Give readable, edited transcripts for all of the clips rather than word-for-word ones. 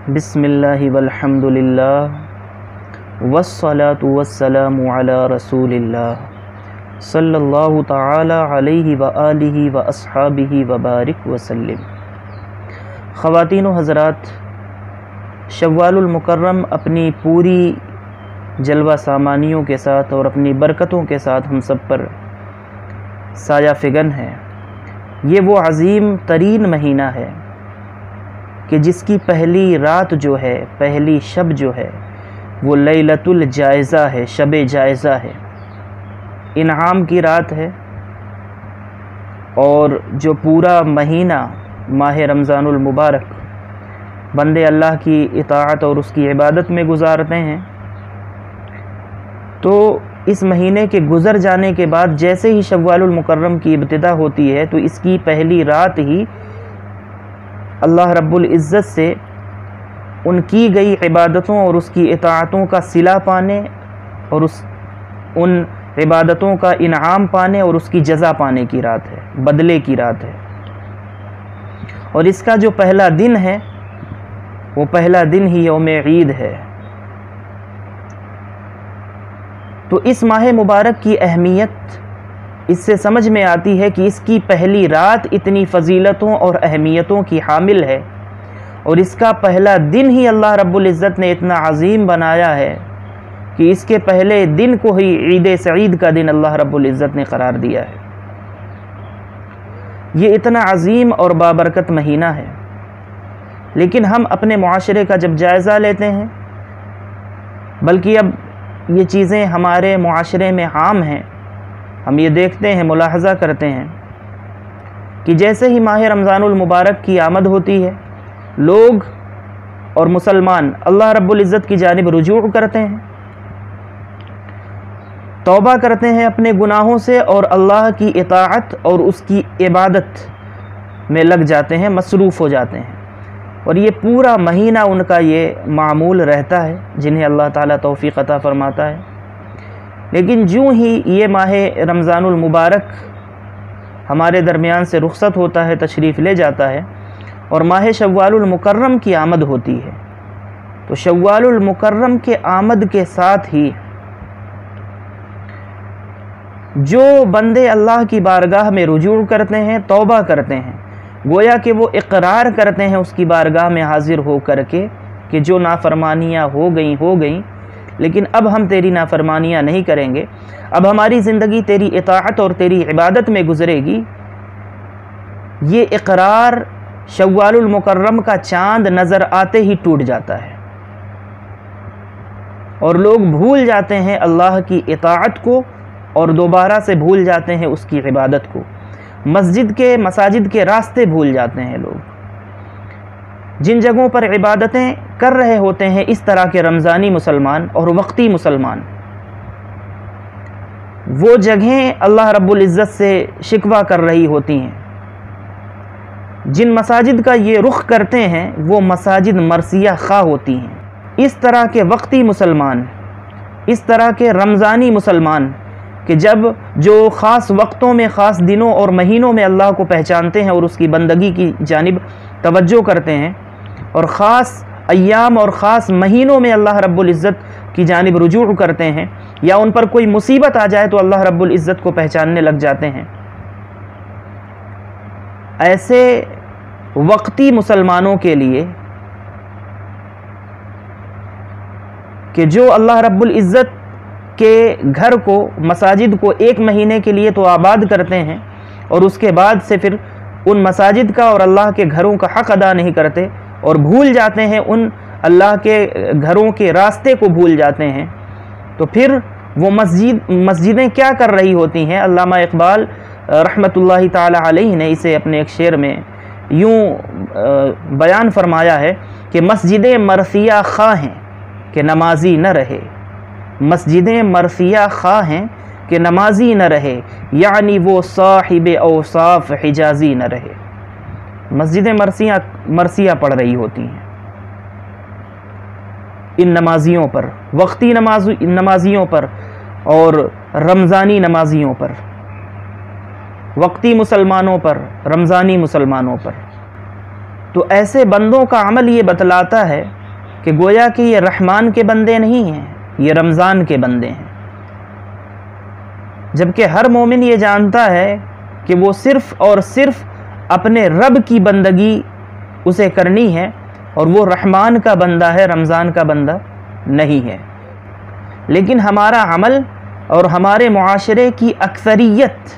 بسم اللہ والحمد للہ والصلاة والسلام علی رسول اللہ صلی اللہ تعالی علیہ وآلہ واصحابہ وبارک وسلم۔ خواتین و حضرات، شوال المکرم اپنی پوری جلوہ سامانیوں کے ساتھ اور اپنی برکتوں کے ساتھ ہم سب پر سایہ فگن ہے۔ یہ وہ عظیم ترین مہینہ ہے کہ جس کی پہلی رات جو ہے، پہلی شب جو ہے، وہ لیلۃ الجائزہ ہے، شب جائزہ ہے، انعام کی رات ہے۔ اور جو پورا مہینہ ماہ رمضان المبارک بندے اللہ کی اطاعت اور اس کی عبادت میں گزارتے ہیں، تو اس مہینے کے گزر جانے کے بعد جیسے ہی شوال المکرم کی ابتدا ہوتی ہے تو اس کی پہلی رات ہی اللہ رب العزت سے ان کی گئی عبادتوں اور اس کی اطاعتوں کا صلہ پانے اور ان عبادتوں کا انعام پانے اور اس کی جزا پانے کی رات ہے، بدلے کی رات ہے۔ اور اس کا جو پہلا دن ہے وہ پہلا دن ہی یوم عید ہے۔ تو اس ماہ مبارک کی اہمیت اس سے سمجھ میں آتی ہے کہ اس کی پہلی رات اتنی فضیلتوں اور اہمیتوں کی حامل ہے، اور اس کا پہلا دن ہی اللہ رب العزت نے اتنا عظیم بنایا ہے کہ اس کے پہلے دن کو ہی عید سعید کا دن اللہ رب العزت نے قرار دیا ہے۔ یہ اتنا عظیم اور بابرکت مہینہ ہے، لیکن ہم اپنے معاشرے کا جب جائزہ لیتے ہیں، بلکہ اب یہ چیزیں ہمارے معاشرے میں عام ہیں، ہم یہ دیکھتے ہیں، ملاحظہ کرتے ہیں کہ جیسے ہی ماہ رمضان المبارک کی آمد ہوتی ہے، لوگ اور مسلمان اللہ رب العزت کی جانب رجوع کرتے ہیں، توبہ کرتے ہیں اپنے گناہوں سے اور اللہ کی اطاعت اور اس کی عبادت میں لگ جاتے ہیں، مصروف ہو جاتے ہیں۔ اور یہ پورا مہینہ ان کا یہ معمول رہتا ہے، جنہیں اللہ تعالیٰ توفیق عطا فرماتا ہے۔ لیکن جوں ہی یہ ماہ رمضان المبارک ہمارے درمیان سے رخصت ہوتا ہے، تشریف لے جاتا ہے، اور ماہ شوال المکرم کی آمد ہوتی ہے، تو شوال المکرم کے آمد کے ساتھ ہی جو بندے اللہ کی بارگاہ میں رجوع کرتے ہیں، توبہ کرتے ہیں، گویا کہ وہ اقرار کرتے ہیں اس کی بارگاہ میں حاضر ہو کر کے کہ جو نافرمانیاں ہو گئیں، لیکن اب ہم تیری نافرمانیاں نہیں کریں گے، اب ہماری زندگی تیری اطاعت اور تیری عبادت میں گزرے گی۔ یہ اقرار شوال المکرم کا چاند نظر آتے ہی ٹوٹ جاتا ہے، اور لوگ بھول جاتے ہیں اللہ کی اطاعت کو اور دوبارہ سے بھول جاتے ہیں اس کی عبادت کو، مساجد کے راستے بھول جاتے ہیں لوگ۔ جن جگہوں پر عبادتیں کر رہے ہوتے ہیں اس طرح کے رمضانی مسلمان اور وقتی مسلمان، وہ جگہیں اللہ رب العزت سے شکوہ کر رہی ہوتی ہیں۔ جن مساجد کا یہ رخ کرتے ہیں وہ مساجد مرثیہ خواہ ہوتی ہیں۔ اس طرح کے وقتی مسلمان، اس طرح کے رمضانی مسلمان کہ جو خاص وقتوں میں، خاص دنوں اور مہینوں میں اللہ کو پہچانتے ہیں اور اس کی بندگی کی جانب توجہ کرتے ہیں، اور خاص ایام اور خاص مہینوں میں اللہ رب العزت کی جانب رجوع کرتے ہیں، یا ان پر کوئی مصیبت آ جائے تو اللہ رب العزت کو پہچاننے لگ جاتے ہیں، ایسے وقتی مسلمانوں کے لیے کہ جو اللہ رب العزت کے گھر کو، مساجد کو ایک مہینے کے لیے تو آباد کرتے ہیں، اور اس کے بعد سے پھر ان مساجد کا اور اللہ کے گھروں کا حق ادا نہیں کرتے اور بھول جاتے ہیں، ان اللہ کے گھروں کے راستے کو بھول جاتے ہیں، تو پھر وہ مسجدیں کیا کر رہی ہوتی ہیں۔ علامہ اقبال رحمۃ اللہ تعالی علیہ نے اسے اپنے ایک شعر میں یوں بیان فرمایا ہے کہ مسجدیں مرثیہ خواہ ہیں کہ نمازی نہ رہے، مسجدیں مرثیہ خواہ ہیں کہ نمازی نہ رہے، یعنی وہ صاحب اوصاف حجازی نہ رہے۔ مسجدیں مرثیہ پڑھ رہی ہوتی ہیں ان نمازیوں پر، وقتی نمازیوں پر اور رمضانی نمازیوں پر، وقتی مسلمانوں پر، رمضانی مسلمانوں پر۔ تو ایسے بندوں کا عمل یہ بتلاتا ہے کہ گویا کہ یہ رحمان کے بندے نہیں ہیں، یہ رمضان کے بندے ہیں، جبکہ ہر مومن یہ جانتا ہے کہ وہ صرف اور صرف اپنے رب کی بندگی اسے کرنی ہے، اور وہ رحمان کا بندہ ہے، رمضان کا بندہ نہیں ہے۔ لیکن ہمارا عمل اور ہمارے معاشرے کی اکثریت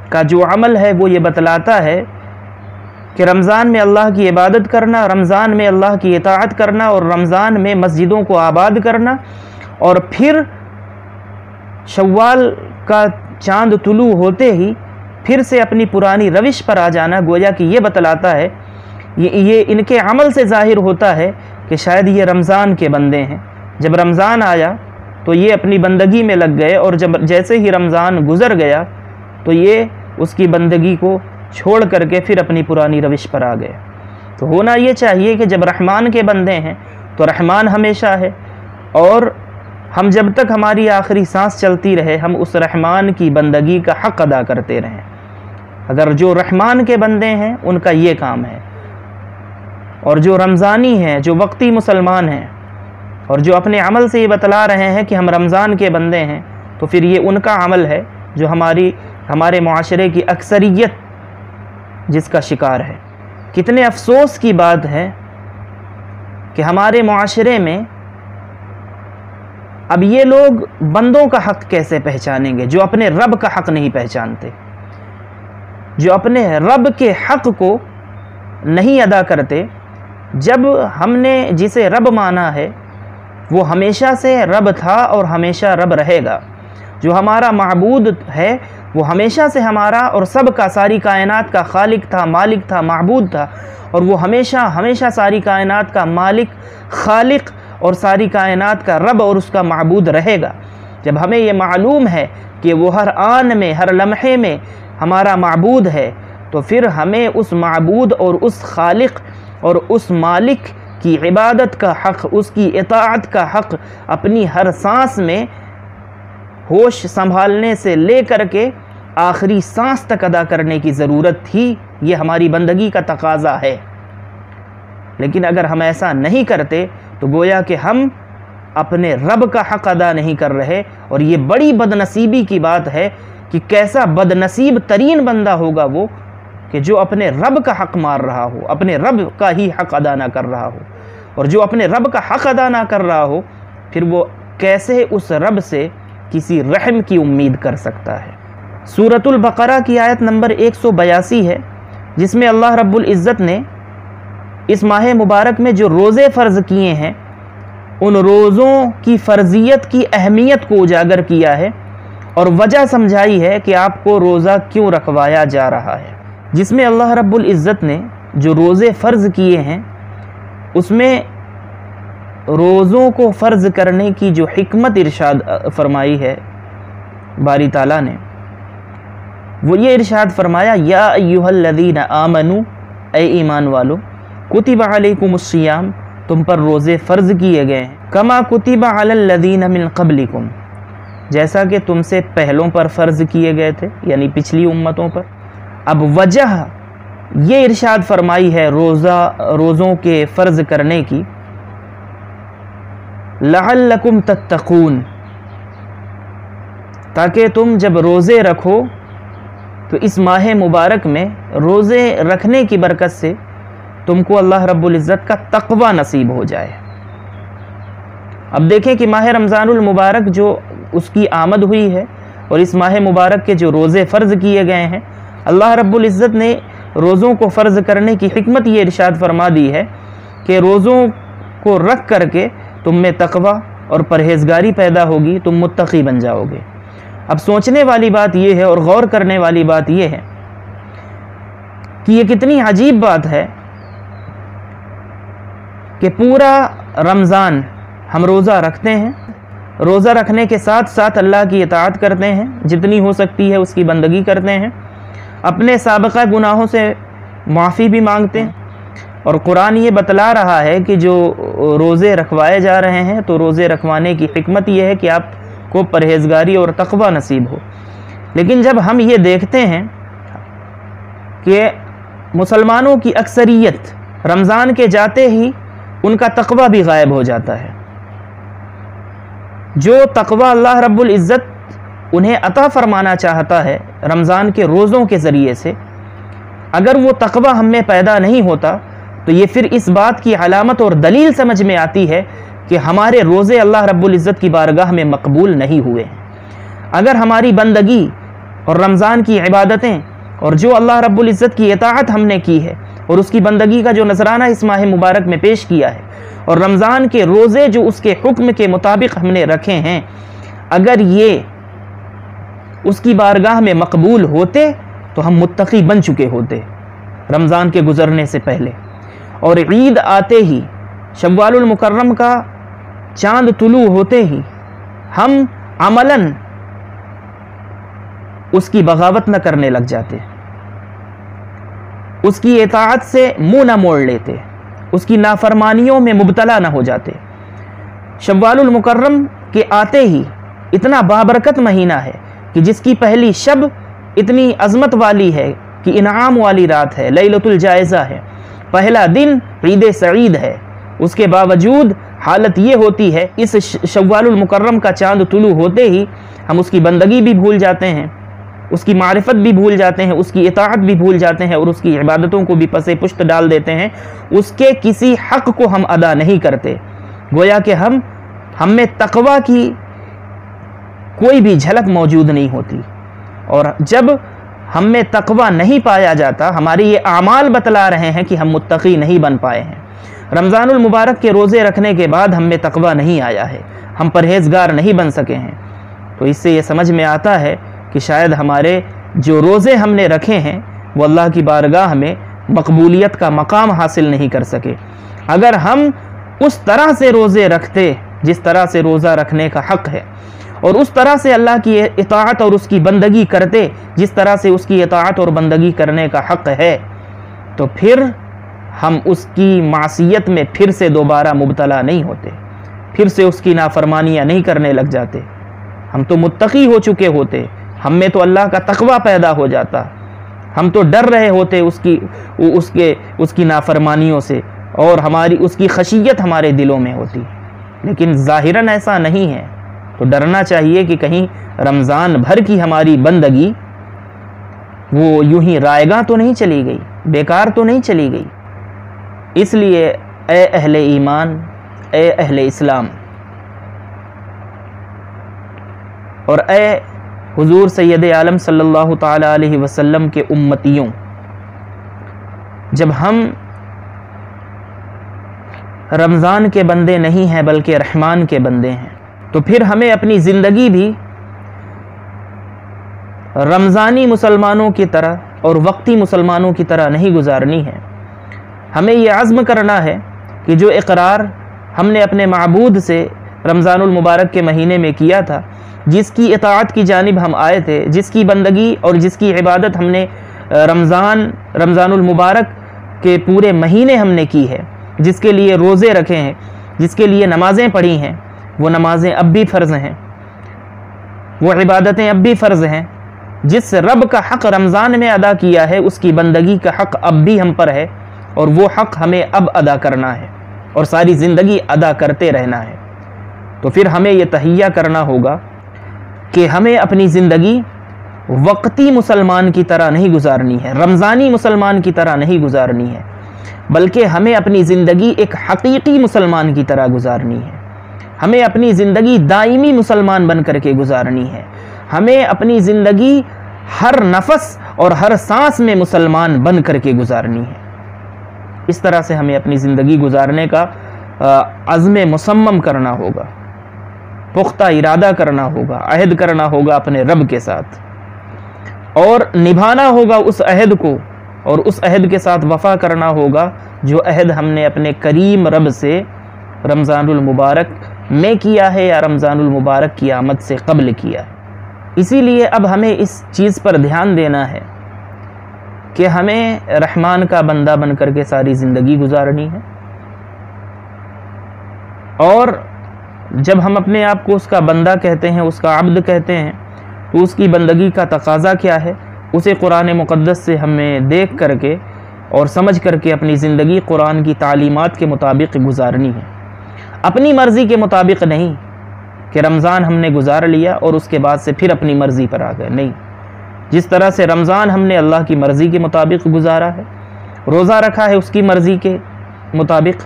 کا جو عمل ہے وہ یہ بتلاتا ہے کہ رمضان میں اللہ کی عبادت کرنا، رمضان میں اللہ کی اطاعت کرنا، اور رمضان میں مسجدوں کو آباد کرنا، اور پھر شوال کا چاند طلوع ہوتے ہی پھر سے اپنی پرانی روش پر آ جانا، گویا کہ یہ بتلاتا ہے، یہ ان کے عمل سے ظاہر ہوتا ہے کہ شاید یہ رمضان کے بندے ہیں۔ جب رمضان آیا تو یہ اپنی بندگی میں لگ گئے، اور جب جیسے ہی رمضان گزر گیا تو یہ اس کی بندگی کو چھوڑ کر کے پھر اپنی پرانی روش پر آ گئے۔ تو ہونا یہ چاہیے کہ جب رحمان کے بندے ہیں تو رحمان ہمیشہ ہے، اور ہم جب تک ہماری آخری سانس چلتی رہے ہم اس رحمان کی بندگی کا حق ادا کرتے رہیں۔ اگر جو رحمان کے بندے ہیں ان کا یہ کام ہے، اور جو رمضانی ہیں، جو وقتی مسلمان ہیں، اور جو اپنے عمل سے یہ بتلا رہے ہیں کہ ہم رمضان کے بندے ہیں، تو پھر یہ ان کا عمل ہے جو ہمارے معاشرے کی اکثریت جس کا شکار ہے۔ کتنے افسوس کی بات ہے کہ ہمارے معاشرے میں اب یہ لوگ بندوں کا حق کیسے پہچانیں گے جو اپنے رب کا حق نہیں پہچانتے، جو اپنے رب کے حق کو نہیں ادا کرتے، جب ہم نے جسے رب مانا ہے وہ ہمیشہ سے رب تھا اور ہمیشہ رب رہے گا۔ جو ہمارا معبود ہے وہ ہمیشہ سے ہمارا اور سب کا، ساری کائنات کا خالق تھا، مالک تھا، معبود تھا، اور وہ ہمیشہ ساری کائنات کا مالک، خالق اور ساری کائنات کا رب اور اس کا معبود رہے گا۔ جب ہمیں یہ معلوم ہے کہ وہ ہر آن میں، ہر لمحے میں ہمارا معبود ہے، تو پھر ہمیں اس معبود اور اس خالق اور اس مالک کی عبادت کا حق، اس کی اطاعت کا حق اپنی ہر سانس میں ہوش سنبھالنے سے لے کر کے آخری سانس تک ادا کرنے کی ضرورت تھی۔ یہ ہماری بندگی کا تقاضا ہے۔ لیکن اگر ہم ایسا نہیں کرتے تو گویا کہ ہم اپنے رب کا حق ادا نہیں کر رہے، اور یہ بڑی بدنصیبی کی بات ہے کہ کیسا بدنصیب ترین بندہ ہوگا وہ کہ جو اپنے رب کا حق مار رہا ہو، اپنے رب کا ہی حق ادا نہ کر رہا ہو۔ اور جو اپنے رب کا حق ادا نہ کر رہا ہو پھر وہ کیسے اس رب سے کسی رحم کی امید کر سکتا ہے۔ سورۃ البقرہ کی آیت نمبر 182 ہے، جس میں اللہ رب العزت نے اس ماہ مبارک میں جو روزے فرض کیے ہیں ان روزوں کی فرضیت کی اہمیت کو اجاگر کیا ہے، اور وجہ سمجھائی ہے کہ آپ کو روزہ کیوں رکھوایا جا رہا ہے۔ جس میں اللہ رب العزت نے جو روزے فرض کیے ہیں اس میں روزوں کو فرض کرنے کی جو حکمت ارشاد فرمائی ہے باری تعالیٰ نے، وہ یہ ارشاد فرمایا، یا ایھا الذین آمنوا، اے ایمان والو، کتب علیکم الصیام، تم پر روزے فرض کیے گئے ہیں، کما کتب علی الذین من قبلکم، جیسا کہ تم سے پہلوں پر فرض کیے گئے تھے، یعنی پچھلی امتوں پر۔ اب وجہ یہ ارشاد فرمائی ہے روزوں کے فرض کرنے کی، لعلکم تتقون، تاکہ تم جب روزے رکھو تو اس ماہ مبارک میں روزے رکھنے کی برکت سے تم کو اللہ رب العزت کا تقوی نصیب ہو جائے۔ اب دیکھیں کہ ماہ رمضان المبارک جو اس کی آمد ہوئی ہے اور اس ماہ مبارک کے جو روزے فرض کیے گئے ہیں، اللہ رب العزت نے روزوں کو فرض کرنے کی حکمت یہ ارشاد فرما دی ہے کہ روزوں کو رکھ کر کے تم میں تقوی اور پرہیزگاری پیدا ہوگی، تم متقی بن جاؤ گے۔ اب سوچنے والی بات یہ ہے اور غور کرنے والی بات یہ ہے کہ یہ کتنی عجیب بات ہے کہ پورا رمضان ہم روزہ رکھتے ہیں، روزہ رکھنے کے ساتھ ساتھ اللہ کی اطاعت کرتے ہیں، جتنی ہو سکتی ہے اس کی بندگی کرتے ہیں، اپنے سابقہ گناہوں سے معافی بھی مانگتے ہیں، اور قرآن یہ بتلا رہا ہے کہ جو روزے رکھوائے جا رہے ہیں تو روزے رکھوانے کی حکمت یہ ہے کہ آپ کو پرہیزگاری اور تقوی نصیب ہو۔ لیکن جب ہم یہ دیکھتے ہیں کہ مسلمانوں کی اکثریت رمضان کے جاتے ہی ان کا تقوی بھی غائب ہو جاتا ہے۔ جو تقوی اللہ رب العزت انہیں عطا فرمانا چاہتا ہے رمضان کے روزوں کے ذریعے سے، اگر وہ تقوی ہم میں پیدا نہیں ہوتا تو یہ پھر اس بات کی علامت اور دلیل سمجھ میں آتی ہے کہ ہمارے روزے اللہ رب العزت کی بارگاہ میں مقبول نہیں ہوئے ہیں۔ اگر ہماری بندگی اور رمضان کی عبادتیں اور جو اللہ رب العزت کی اطاعت ہم نے کی ہے اور اس کی بندگی کا جو نذرانہ اس ماہ مبارک میں پیش کیا ہے، اور رمضان کے روزے جو اس کے حکم کے مطابق ہم نے رکھے ہیں، اگر یہ اس کی بارگاہ میں مقبول ہوتے تو ہم متقی بن چکے ہوتے رمضان کے گزرنے سے پہلے۔ اور عید آتے ہی، شوال المکرم کا چاند طلوع ہوتے ہی ہم عملاً اس کی بغاوت نہ کرنے لگ جاتے، اس کی اطاعت سے منہ نہ موڑ لیتے، اس کی نافرمانیوں میں مبتلا نہ ہو جاتے۔ شوال المکرم کے آتے ہی اتنا بابرکت مہینہ ہے کہ جس کی پہلی شب اتنی عظمت والی ہے کہ انعام والی رات ہے، لیلۃ الجائزہ ہے، پہلا دن عید سعید ہے، اس کے باوجود حالت یہ ہوتی ہے اس شوال المکرم کا چاند طلوع ہوتے ہی ہم اس کی بندگی بھی بھول جاتے ہیں، اس کی معرفت بھی بھول جاتے ہیں، اس کی اطاعت بھی بھول جاتے ہیں، اور اس کی عبادتوں کو بھی پس پشت ڈال دیتے ہیں، اس کے کسی حق کو ہم ادا نہیں کرتے، گویا کہ ہم میں تقوی کی کوئی بھی جھلک موجود نہیں ہوتی۔ اور جب ہم میں تقوی نہیں پایا جاتا، ہماری یہ اعمال بتلا رہے ہیں کہ ہم متقی نہیں بن پائے ہیں۔ رمضان المبارک کے روزے رکھنے کے بعد ہم میں تقوی نہیں آیا ہے، ہم پرہیزگار نہیں بن سکے ہیں، تو اس سے یہ سمجھ میں آتا ہے کہ شاید ہمارے جو روزے ہم نے رکھے ہیں وہ اللہ کی بارگاہ میں مقبولیت کا مقام حاصل نہیں کر سکے۔ اگر ہم اس طرح سے روزے رکھتے جس طرح سے روزہ رکھنے کا حق ہے، اور اس طرح سے اللہ کی اطاعت اور اس کی بندگی کرتے جس طرح سے اس کی اطاعت اور بندگی کرنے کا حق ہے، تو پھر ہم اس کی معصیت میں پھر سے دوبارہ مبتلا نہیں ہوتے، پھر سے اس کی نافرمانیاں نہیں کرنے لگ جاتے، ہم تو متقی ہو چکے ہوتے، ہم میں تو اللہ کا تقوی پیدا ہو جاتا، ہم تو ڈر رہے ہوتے اس کی نافرمانیوں سے، اور ہماری اس کی خشیت ہمارے دلوں میں ہوتی، لیکن ظاہراً ایسا نہیں ہے۔ تو ڈرنا چاہیے کہ کہیں رمضان بھر کی ہماری بندگی وہ یوں ہی رائیگاں تو نہیں چلی گئی، بیکار تو نہیں چلی گئی۔ اس لیے اے اہل ایمان، اے اہل اسلام، اور اے حضور سید عالم صلی اللہ تعالی علیہ وسلم کے امتیوں، جب ہم رمضان کے بندے نہیں ہیں بلکہ رحمان کے بندے ہیں، تو پھر ہمیں اپنی زندگی بھی رمضانی مسلمانوں کی طرح اور وقتی مسلمانوں کی طرح نہیں گزارنی ہے۔ ہمیں یہ عزم کرنا ہے کہ جو اقرار ہم نے اپنے معبود سے رمضان المبارک کے مہینے میں کیا تھا، جس کی اطاعت کی جانب ہم آئے تھے، جس کی بندگی اور جس کی عبادت ہم نے رمضان المبارک کے پورے مہینے ہم نے کی ہے، جس کے لیے روزے رکھے ہیں، جس کے لیے نمازیں پڑھی ہیں، وہ نمازیں اب بھی فرض ہیں، وہ عبادتیں اب بھی فرض ہیں۔ جس رب کا حق رمضان میں ادا کیا ہے، اس کی بندگی کا حق اب بھی ہم پر ہے، اور وہ حق ہمیں اب ادا کرنا ہے اور ساری زندگی ادا کرتے رہنا ہے۔ تو پھر ہمیں یہ تہیہ کرنا ہوگا کہ ہمیں اپنی زندگی وقتی مسلمان کی طرح نہیں گزارنی ہے، رمضانی مسلمان کی طرح نہیں گزارنی ہے، بلکہ ہمیں اپنی زندگی ایک حقیقی مسلمان کی طرح گزارنی ہے، ہمیں اپنی زندگی دائمی مسلمان بن کر کے گزارنی ہے، ہمیں اپنی زندگی ہر نفس اور ہر سانس میں مسلمان بن کر کے گزارنی ہے۔ اس طرح سے ہمیں اپنی زندگی گزارنے کا عزم مصمم کرنا ہوگا، پختہ ارادہ کرنا ہوگا، عہد کرنا ہوگا اپنے رب کے ساتھ، اور نبھانا ہوگا اس عہد کو، اور اس عہد کے ساتھ وفا کرنا ہوگا جو عہد ہم نے اپنے کریم رب سے رمضان المبارک میں کیا ہے یا رمضان المبارک کی آمد سے قبل کیا ہے۔ اسی لیے اب ہمیں اس چیز پر دھیان دینا ہے کہ ہمیں رحمان کا بندہ بن کر کے ساری زندگی گزارنی ہے، اور جب ہم اپنے آپ کو اس کا بندہ کہتے ہیں، اس کا عبد کہتے ہیں، تو اس کی بندگی کا تقاضا کیا ہے، اسے قرآن مقدس سے ہمیں دیکھ کر کے اور سمجھ کر کے اپنی زندگی قرآن کی تعلیمات کے مطابق گزارنی ہے، اپنی مرضی کے مطابق نہیں کہ رمضان ہم نے گزار لیا اور اس کے بعد سے پھر اپنی مرضی پر آ گئے، نہیں، جس طرح سے رمضان ہم نے اللہ کی مرضی کے مطابق گزارا ہے، روزہ رکھا ہے اس کی مرضی کے مطابق،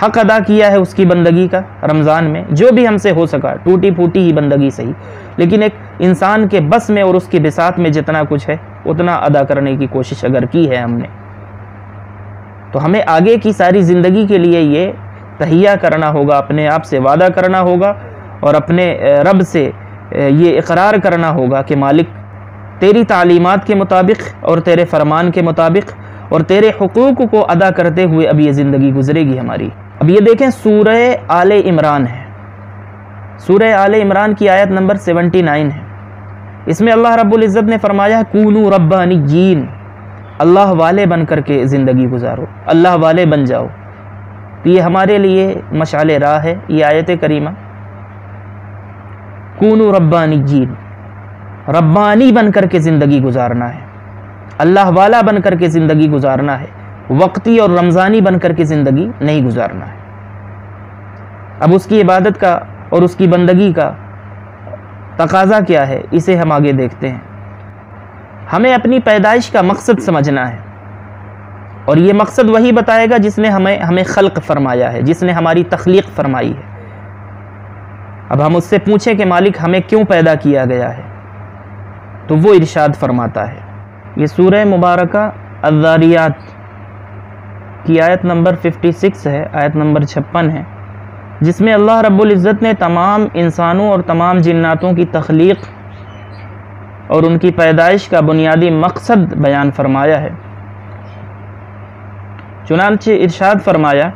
حق ادا کیا ہے اس کی بندگی کا رمضان میں، جو بھی ہم سے ہو سکا، ٹوٹی پھوٹی ہی بندگی صحیح، لیکن ایک انسان کے بس میں اور اس کی بساط میں جتنا کچھ ہے اتنا ادا کرنے کی کوشش اگر کی ہے ہم نے، تو ہمیں آگے کی ساری زندگی کے لیے یہ تہیہ کرنا ہوگا، اپنے آپ سے وعدہ کرنا ہوگا اور اپنے رب سے یہ اقرار کرنا ہوگا کہ مالک تیری تعلیمات کے مطابق اور تیرے فرمان کے مطابق اور تیرے حقوق کو ادا کرتے ہوئے اب یہ زندگی گزرے گی ہماری۔ اب یہ دیکھیں سورہ آل عمران ہے، سورہ آل عمران کی آیت نمبر 79 ہے، اس میں اللہ رب العزت نے فرمایا کونوا ربانیین، اللہ والے بن کر کے زندگی گزارو، اللہ والے بن جاؤ۔ تو یہ ہمارے لیے مشعل راہ ہے یہ آیت کریمہ، کونوا ربانیین، ربانی بن کر کے زندگی گزارنا ہے، اللہ والا بن کر کے زندگی گزارنا ہے، وقتی اور رمضانی بن کر کے زندگی نہیں گزارنا ہے۔ اب اس کی عبادت کا اور اس کی بندگی کا تقاضا کیا ہے اسے ہم آگے دیکھتے ہیں۔ ہمیں اپنی پیدائش کا مقصد سمجھنا ہے، اور یہ مقصد وہی بتائے گا جس نے ہمیں خلق فرمایا ہے، جس نے ہماری تخلیق فرمائی ہے۔ اب ہم اس سے پوچھیں کہ مالک ہمیں کیوں پیدا کیا گیا ہے، تو وہ ارشاد فرماتا ہے، یہ سورہ مبارکہ الذاریات کی آیت نمبر 56 ہے، آیت نمبر 56 ہے، جس میں اللہ رب العزت نے تمام انسانوں اور تمام جناتوں کی تخلیق اور ان کی پیدائش کا بنیادی مقصد بیان فرمایا ہے۔ چنانچہ ارشاد فرمایا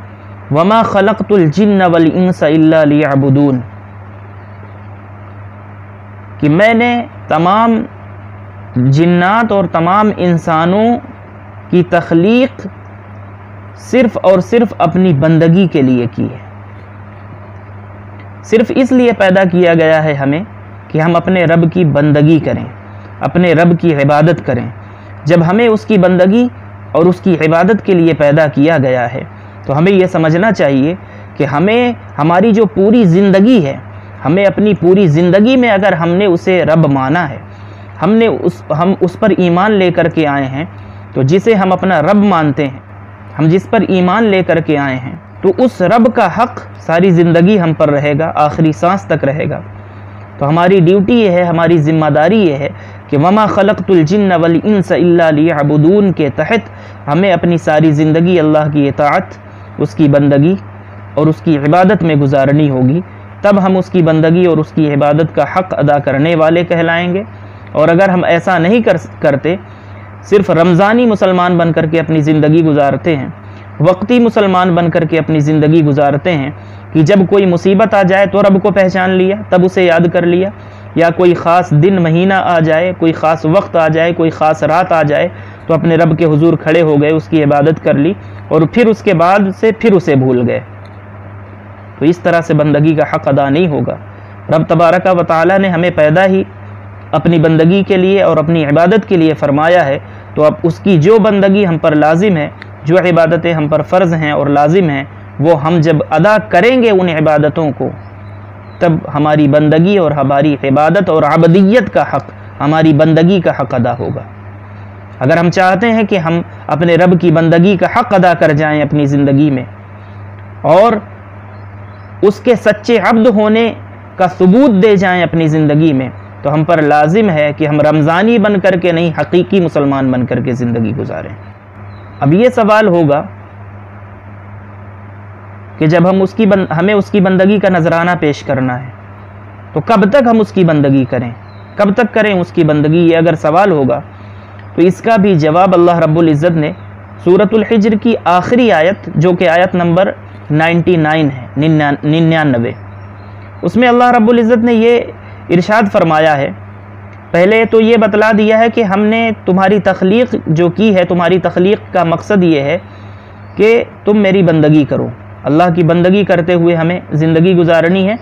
وَمَا خَلَقْتُ الْجِنَّ وَالْإِنسَ إِلَّا لِيَعْبُدُونَ، کہ میں نے تمام جنات اور تمام انسانوں کی تخلیق صرف اور صرف اپنی بندگی کے لیے کی ہے، صرف اس لیے پیدا کیا گیا ہے ہمیں کہ ہم اپنے رب کی بندگی کریں، اپنے رب کی عبادت کریں۔ جب ہمیں اس کی بندگی اور اس کی عبادت کے لیے پیدا کیا گیا ہے تو ہمیں یہ سمجھنا چاہیے کہ ہمیں ہماری جو پوری زندگی ہے، ہمیں اپنی پوری زندگی میں اگر ہم نے اسے رب مانا ہے، ہم اس پر ایمان لے کر کے آئے ہیں، تو جسے ہم اپنا رب مانتے ہیں، ہم جس پر ایمان لے کر کے آئے ہیں، تو اس رب کا حق ساری زندگی ہم پر رہے گا، آخری سانس تک رہے گا۔ تو ہماری ڈیوٹی یہ ہے، ہماری ذمہ داری یہ ہے کہ وَمَا خَلَقْتُ الْجِنَّ وَالْإِنسَ إِلَّا لِيَعْبُدُونَ کے تحت ہمیں اپنی ساری زندگی اللہ کی اطاعت، اس کی بندگی اور اس کی عبادت میں گزارنی ہوگی، تب ہم اس کی بندگی اور اس کی عبادت کا حق ادا کرنے والے کہلائیں گے۔ اور اگر ہم ایسا نہیں کرتے، صرف رمضانی مسلمان بن کر کے اپنی زندگی گزارتے ہیں، وقتی مسلمان بن کر کے اپنی زندگی گزارتے ہیں کہ جب کوئی مصیبت آ جائے تو رب کو پہچان لیا، تب اسے یاد کر لیا، یا کوئی خاص دن مہینہ آ جائے، کوئی خاص وقت آ جائے، کوئی خاص رات آ جائے تو اپنے رب کے حضور کھڑے ہو گئے، اس کی عبادت کر لی اور پھر اس کے بعد سے پھر اسے بھول گئے، تو اس طرح سے بندگی کا حق ادا نہیں ہوگا۔ رب تبارک و تعالی نے ہمیں پیدا ہی اپنی بندگی کے لیے اور اپنی عبادت کے لیے فرمایا ہے، تو اب اس کی جو بندگی ہم پر لازم ہے، جو عبادتیں ہم پر فرض ہیں اور لازم ہیں، وہ ہم جب ادا کریں گے ان عبادتوں کو، تب ہماری بندگی اور ہماری عبادت اور عبدیت کا حق، ہماری بندگی کا حق ادا ہوگا۔ اگر ہم چاہتے ہیں کہ ہم اپنے رب کی بندگی کا حق ادا کر جائیں اپنی زندگی میں اور اس کے سچے عبد ہونے کا ثبوت دے جائیں اپنی زندگی میں، تو ہم پر لازم ہے کہ ہم رمضانی بن کر کے نہیں، حقیقی مسلمان بن کر کے زندگی گزاریں۔ اب یہ سوال ہوگا کہ جب ہمیں اس کی بندگی کا نذرانہ پیش کرنا ہے تو کب تک ہم اس کی بندگی کریں، کب تک کریں اس کی بندگی، یہ اگر سوال ہوگا تو اس کا بھی جواب اللہ رب العزت نے سورۃ الحجر کی آخری آیت، جو کہ آیت نمبر 99 ہے، 99، اس میں اللہ رب العزت نے یہ ارشاد فرمایا ہے، پہلے تو یہ بتلا دیا ہے کہ ہم نے تمہاری تخلیق جو کی ہے، تمہاری تخلیق کا مقصد یہ ہے کہ تم میری بندگی کرو، اللہ کی بندگی کرتے ہوئے ہمیں زندگی گزارنی ہے،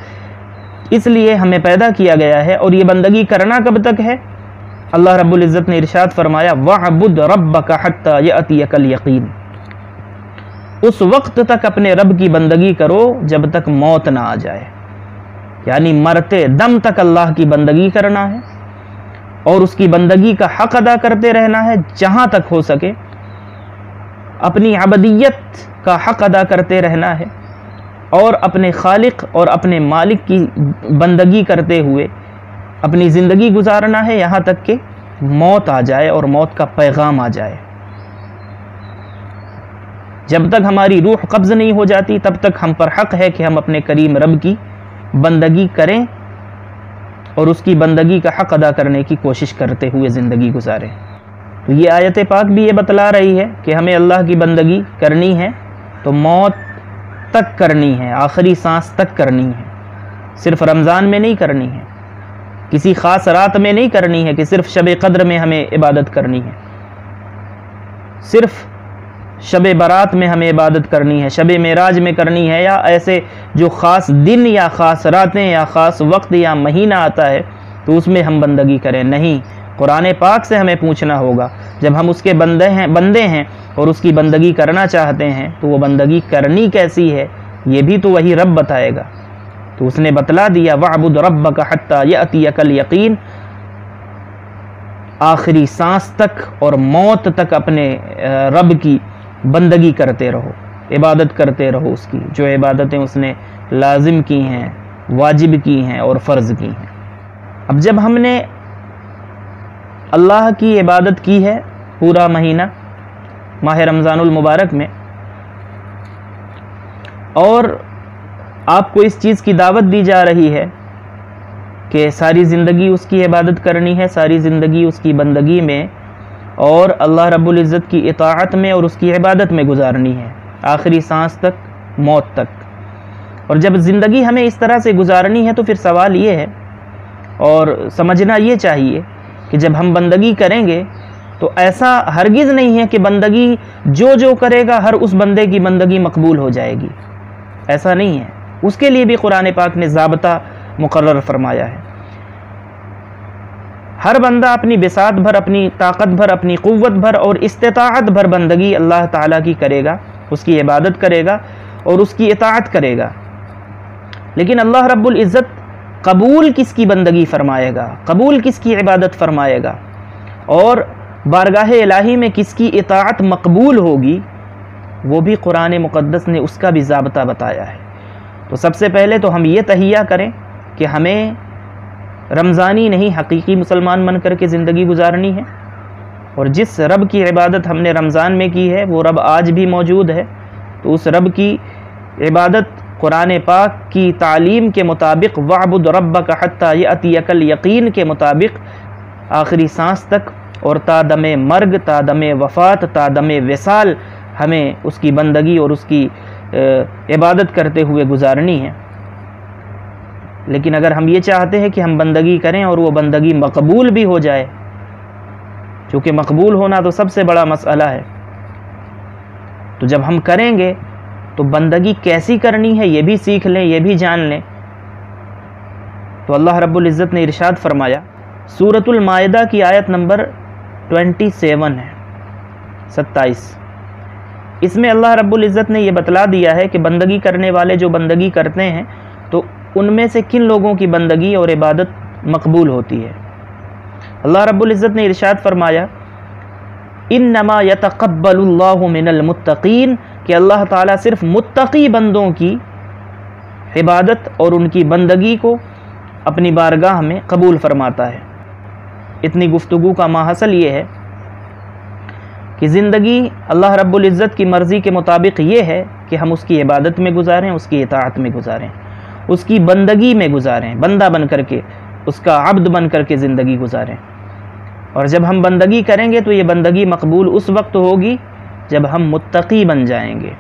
اس لیے ہمیں پیدا کیا گیا ہے۔ اور یہ بندگی کرنا کب تک ہے؟ اللہ رب العزت نے ارشاد فرمایا وَعْبُدْ رَبَّكَ حَتَّى يَأْتِيَكَ الْيَقِينُ، اس وقت تک اپنے رب کی بندگی کرو جب تک موت نہ آ جائے، یعنی مرتے دم تک اللہ کی بندگی کرنا ہے اور اس کی بندگی کا حق ادا کرتے رہنا ہے جہاں تک ہو سکے، اپنی عبدیت کا حق ادا کرتے رہنا ہے اور اپنے خالق اور اپنے مالک کی بندگی کرتے ہوئے اپنی زندگی گزارنا ہے یہاں تک کہ موت آ جائے اور موت کا پیغام آ جائے۔ جب تک ہماری روح قبض نہیں ہو جاتی تب تک ہم پر حق ہے کہ ہم اپنے کریم رب کی بندگی کریں اور اس کی بندگی کا حق ادا کرنے کی کوشش کرتے ہوئے زندگی گزاریں۔ تو یہ آیت پاک بھی یہ بتلا رہی ہے کہ ہمیں اللہ کی بندگی کرنی ہے تو موت تک کرنی ہے، آخری سانس تک کرنی ہے، صرف رمضان میں نہیں کرنی ہے، کسی خاص رات میں نہیں کرنی ہے کہ صرف شب قدر میں ہمیں عبادت کرنی ہے، صرف شب برات میں ہمیں عبادت کرنی ہے، شب معراج میں کرنی ہے، یا ایسے جو خاص دن یا خاص راتیں یا خاص وقت یا مہینہ آتا ہے تو اس میں ہم بندگی کریں۔ نہیں، قرآن پاک سے ہمیں پوچھنا ہوگا، جب ہم اس کے بندے ہیں اور اس کی بندگی کرنا چاہتے ہیں تو وہ بندگی کرنی کیسی ہے یہ بھی تو وہی رب بتائے گا۔ تو اس نے بتلا دیا وَعْبُدْ رَبَّكَ حَتَّى يَأْتِيَكَ الْيَقِينُ، آخری سانس تک اور موت تک اپنے رب کی بندگی کرتے رہو، عبادت کرتے رہو اس کی، جو عبادتیں اس نے لازم کی ہیں، واجب کی ہیں اور فرض کی ہیں۔ اب جب ہم نے اللہ کی عبادت کی ہے پورا مہینہ ماہ رمضان المبارک میں، اور آپ کو اس چیز کی دعوت دی جا رہی ہے کہ ساری زندگی اس کی عبادت کرنی ہے، ساری زندگی اس کی بندگی میں اور اللہ رب العزت کی اطاعت میں اور اس کی عبادت میں گزارنی ہے آخری سانس تک، موت تک۔ اور جب زندگی ہمیں اس طرح سے گزارنی ہے تو پھر سوال یہ ہے اور سمجھنا یہ چاہیے کہ جب ہم بندگی کریں گے تو ایسا ہرگز نہیں ہے کہ بندگی جو کرے گا ہر اس بندے کی بندگی مقبول ہو جائے گی، ایسا نہیں ہے۔ اس کے لیے بھی قرآن پاک نے ضابطہ مقرر فرمایا ہے۔ ہر بندہ اپنی بساط بھر، اپنی طاقت بھر، اپنی قوت بھر اور استطاعت بھر بندگی اللہ تعالیٰ کی کرے گا، اس کی عبادت کرے گا اور اس کی اطاعت کرے گا۔ لیکن اللہ رب العزت قبول کس کی بندگی فرمائے گا، قبول کس کی عبادت فرمائے گا اور بارگاہ الہی میں کس کی اطاعت مقبول ہوگی، وہ بھی قرآن مقدس نے اس کا بھی ضابطہ بتایا ہے۔ تو سب سے پہلے تو ہم یہ تہیہ کریں کہ ہمیں رمضانی نہیں حقیقی مسلمان بن کر کے زندگی گزارنی ہے، اور جس رب کی عبادت ہم نے رمضان میں کی ہے وہ رب آج بھی موجود ہے، تو اس رب کی عبادت قرآن پاک کی تعلیم کے مطابق وَعْبُدْ رَبَّكَ حَتَّى يَأْتِيَكَ الْيَقِينُ کے مطابق آخری سانس تک اور تا دم مرگ، تا دم وفات، تا دم وصال ہمیں اس کی بندگی اور اس کی عبادت کرتے ہوئے گزارنی ہے۔ لیکن اگر ہم یہ چاہتے ہیں کہ ہم بندگی کریں اور وہ بندگی مقبول بھی ہو جائے، چونکہ مقبول ہونا تو سب سے بڑا مسئلہ ہے، تو جب ہم کریں گے تو بندگی کیسی کرنی ہے یہ بھی سیکھ لیں، یہ بھی جان لیں۔ تو اللہ رب العزت نے ارشاد فرمایا، سورۃ المائدہ کی آیت نمبر 27 ہے، 27، اس میں اللہ رب العزت نے یہ بتلا دیا ہے کہ بندگی کرنے والے جو بندگی کرتے ہیں تو ان میں سے کن لوگوں کی بندگی اور عبادت مقبول ہوتی ہے۔ اللہ رب العزت نے ارشاد فرمایا انما یتقبل اللہ من المتقین، کہ اللہ تعالیٰ صرف متقی بندوں کی عبادت اور ان کی بندگی کو اپنی بارگاہ میں قبول فرماتا ہے۔ اتنی گفتگو کا ماحصل یہ ہے کہ زندگی اللہ رب العزت کی مرضی کے مطابق یہ ہے کہ ہم اس کی عبادت میں گزاریں، اس کی اطاعت میں گزاریں، اس کی بندگی میں گزاریں، بندہ بن کر کے، اس کا عبد بن کر کے زندگی گزاریں۔ اور جب ہم بندگی کریں گے تو یہ بندگی مقبول اس وقت ہوگی جب ہم متقی بن جائیں گے،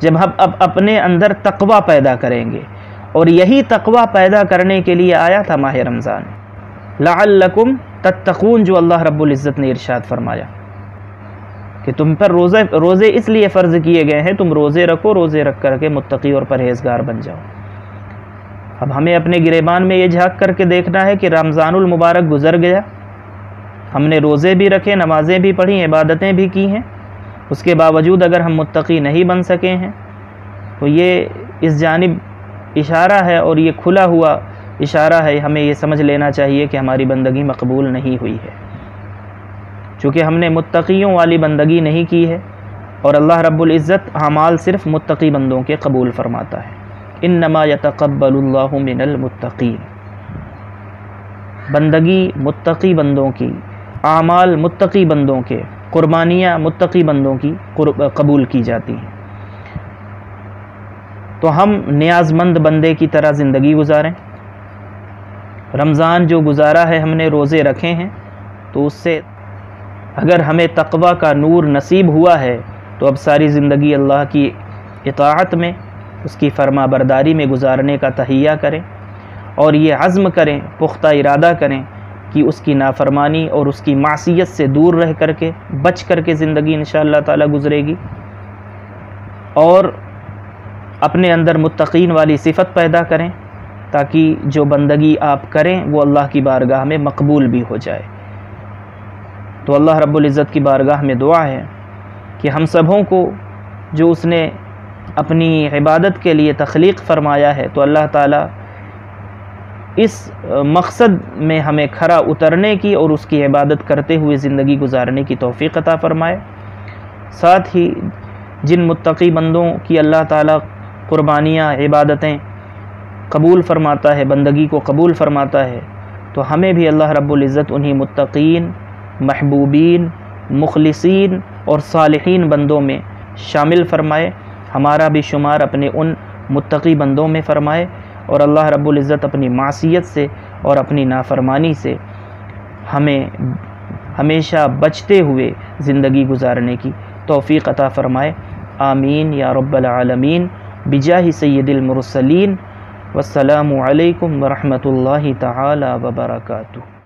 جب ہم اپنے اندر تقوی پیدا کریں گے، اور یہی تقوی پیدا کرنے کے لیے آیا تھا ماہ رمضان، لعلکم تتقون، جو اللہ رب العزت نے ارشاد فرمایا کہ تم پر روزے اس لیے فرض کیے گئے ہیں، تم روزے رکھو، روزے رکھ کر کے متقی اور پرہیزگار بن جاؤ۔ اب ہمیں اپنے گریبان میں یہ جھانک کر کے دیکھنا ہے کہ رمضان المبارک گزر گیا ہم نے روزے بھی رکھے، نمازیں بھی پڑھی، عبادتیں بھی کی ہیں، اس کے باوجود اگر ہم متقی نہیں بن سکے ہیں تو یہ اس جانب اشارہ ہے، اور یہ کھلا ہوا اشارہ ہے، ہمیں یہ سمجھ لینا چاہیے کہ ہماری بندگی مقبول نہیں ہوئی ہے، چونکہ ہم نے متقیوں والی بندگی نہیں کی ہے، اور اللہ رب العزت اعمال صرف متقی بندوں کے قبول فرماتا ہے۔ انما یتقبل اللہ من المتقین، بندگی متقی بندوں کی، اعمال متقی بندوں کے، قربانیاں متقی بندوں کی قبول کی جاتی ہیں۔ تو ہم نیاز مند بندے کی طرح زندگی گزاریں۔ رمضان جو گزارا ہے، ہم نے روزے رکھے ہیں، تو اس سے اگر ہمیں تقویٰ کا نور نصیب ہوا ہے تو اب ساری زندگی اللہ کی اطاعت میں، اس کی فرما برداری میں گزارنے کا تہیہ کریں، اور یہ عزم کریں، پختہ ارادہ کریں کہ اس کی نافرمانی اور اس کی معصیت سے دور رہ کر کے، بچ کر کے زندگی انشاءاللہ تعالی گزرے گی، اور اپنے اندر متقین والی صفت پیدا کریں تاکہ جو بندگی آپ کریں وہ اللہ کی بارگاہ میں مقبول بھی ہو جائے۔ تو اللہ رب العزت کی بارگاہ میں دعا ہے کہ ہم سبوں کو جو اس نے اپنی عبادت کے لیے تخلیق فرمایا ہے، تو اللہ تعالیٰ اس مقصد میں ہمیں کھرا اترنے کی اور اس کی عبادت کرتے ہوئے زندگی گزارنے کی توفیق عطا فرمائے۔ ساتھ ہی جن متقی بندوں کی اللہ تعالیٰ قربانیاں، عبادتیں قبول فرماتا ہے، بندگی کو قبول فرماتا ہے، تو ہمیں بھی اللہ رب العزت انہی متقین، محبوبین، مخلصین اور صالحین بندوں میں شامل فرمائے، ہمارا بھی شمار اپنے ان متقی بندوں میں فرمائے، اور اللہ رب العزت اپنی معصیت سے اور اپنی نافرمانی سے ہمیں ہمیشہ بچتے ہوئے زندگی گزارنے کی توفیق عطا فرمائے۔ آمین یا رب العالمین، بجاہ سید المرسلین، والسلام علیکم ورحمۃ اللہ تعالی وبرکاتہ۔